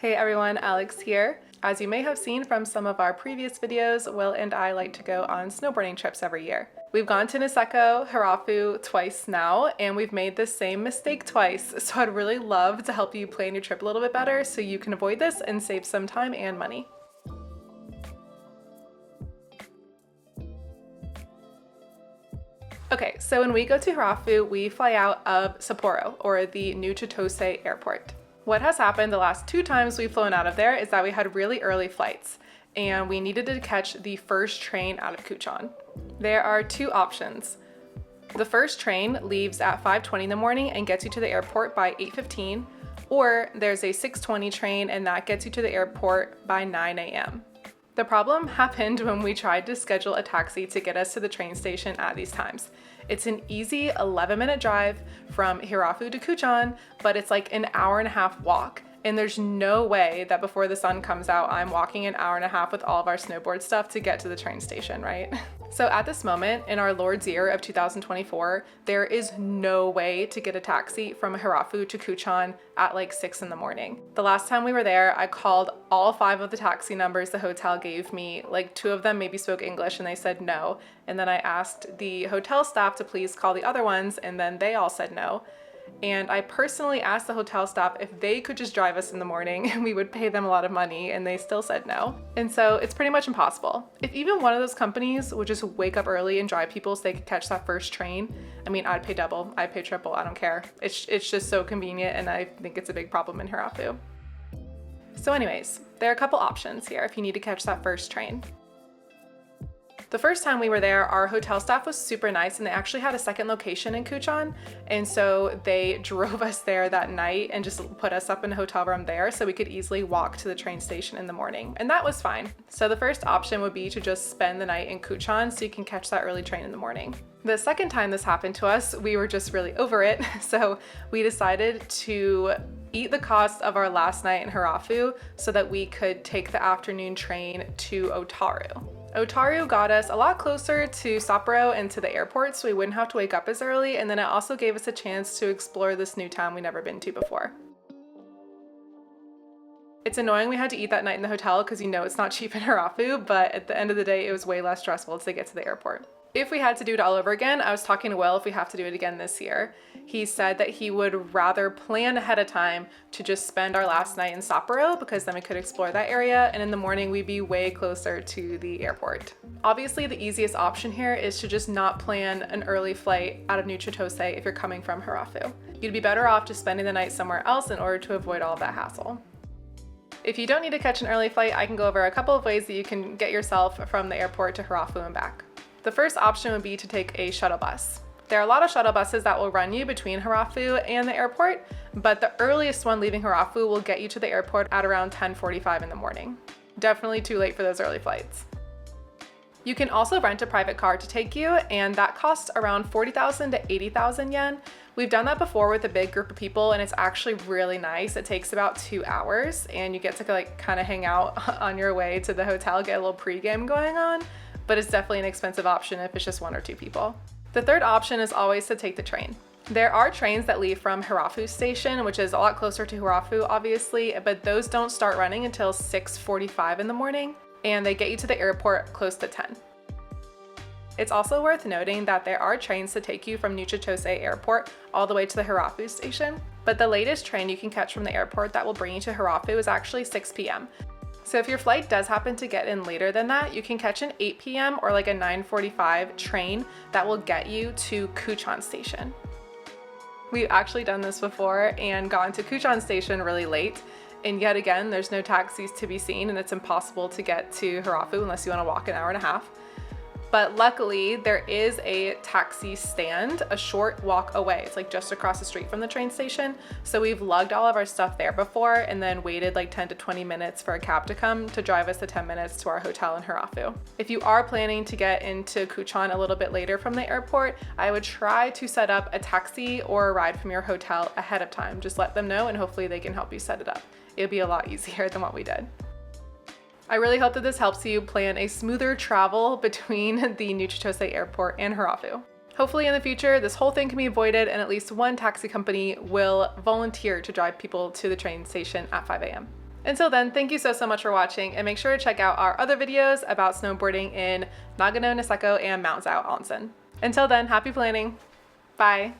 Hey everyone, Alex here. As you may have seen from some of our previous videos, Will and I like to go on snowboarding trips every year. We've gone to Niseko, Hirafu twice now, and we've made the same mistake twice, so I'd really love to help you plan your trip a little bit better so you can avoid this and save some time and money. Okay, so when we go to Hirafu, we fly out of Sapporo, or the new Chitose Airport. What has happened the last two times we've flown out of there is that we had really early flights, and we needed to catch the first train out of Kutchan. There are two options. The first train leaves at 5:20 in the morning and gets you to the airport by 8:15, or there's a 6:20 train and that gets you to the airport by 9 a.m. The problem happened when we tried to schedule a taxi to get us to the train station at these times. It's an easy 11-minute drive from Hirafu to Kutchan, but it's like an hour and a half walk. And there's no way that before the sun comes out, I'm walking an hour and a half with all of our snowboard stuff to get to the train station, right? So at this moment, in our Lord's year of 2024, there is no way to get a taxi from Hirafu to Kutchan at like 6 in the morning. The last time we were there, I called all 5 of the taxi numbers the hotel gave me. Like 2 of them maybe spoke English and they said no. And then I asked the hotel staff to please call the other ones and then they all said no. And I personally asked the hotel staff if they could just drive us in the morning and we would pay them a lot of money, and they still said no. And so it's pretty much impossible. If even one of those companies would just wake up early and drive people so they could catch that first train, I mean, I'd pay double, I'd pay triple, I don't care. It's just so convenient, and I think it's a big problem in Hirafu. So anyways, there are a couple options here if you need to catch that first train. The first time we were there, our hotel staff was super nice and they actually had a second location in Kutchan. And so they drove us there that night and just put us up in a hotel room there so we could easily walk to the train station in the morning. And that was fine. So the first option would be to just spend the night in Kutchan so you can catch that early train in the morning. The second time this happened to us, we were just really over it. So we decided to eat the cost of our last night in Hirafu so that we could take the afternoon train to Otaru. Otaru got us a lot closer to Sapporo and to the airport so we wouldn't have to wake up as early, and then it also gave us a chance to explore this new town we've never been to before. It's annoying we had to eat that night in the hotel because you know it's not cheap in Hirafu, but at the end of the day it was way less stressful to get to the airport. If we had to do it all over again, I was talking to Will if we have to do it again this year. He said that he would rather plan ahead of time to just spend our last night in Sapporo because then we could explore that area, and in the morning we'd be way closer to the airport. Obviously the easiest option here is to just not plan an early flight out of New Chitose if you're coming from Hirafu. You'd be better off just spending the night somewhere else in order to avoid all of that hassle. If you don't need to catch an early flight, I can go over a couple of ways that you can get yourself from the airport to Hirafu and back. The first option would be to take a shuttle bus. There are a lot of shuttle buses that will run you between Hirafu and the airport, but the earliest one leaving Hirafu will get you to the airport at around 10:45 in the morning. Definitely too late for those early flights. You can also rent a private car to take you, and that costs around 40,000 to 80,000 yen. We've done that before with a big group of people and it's actually really nice. It takes about 2 hours and you get to like kind of hang out on your way to the hotel, get a little pregame going on. But it's definitely an expensive option if it's just 1 or 2 people. The third option is always to take the train. There are trains that leave from Hirafu station, which is a lot closer to Hirafu obviously, but those don't start running until 6:45 in the morning, and they get you to the airport close to 10. It's also worth noting that there are trains to take you from New Chitose Airport all the way to the Hirafu station, but the latest train you can catch from the airport that will bring you to Hirafu is actually 6 p.m. So if your flight does happen to get in later than that, you can catch an 8 p.m. or like a 9:45 train that will get you to Kutchan station. We've actually done this before and gotten to Kutchan station really late, and yet again, there's no taxis to be seen and it's impossible to get to Hirafu unless you want to walk an hour and a half. But luckily there is a taxi stand a short walk away. It's like just across the street from the train station. So we've lugged all of our stuff there before and then waited like 10 to 20 minutes for a cab to come to drive us the 10 minutes to our hotel in Hirafu. If you are planning to get into Kutchan a little bit later from the airport, I would try to set up a taxi or a ride from your hotel ahead of time. Just let them know and hopefully they can help you set it up. It'll be a lot easier than what we did. I really hope that this helps you plan a smoother travel between the New Chitose Airport and Hirafu. Hopefully in the future, this whole thing can be avoided and at least one taxi company will volunteer to drive people to the train station at 5 a.m. Until then, thank you so much for watching, and make sure to check out our other videos about snowboarding in Nagano, Niseko, and Mount Zao Onsen. Until then, happy planning. Bye.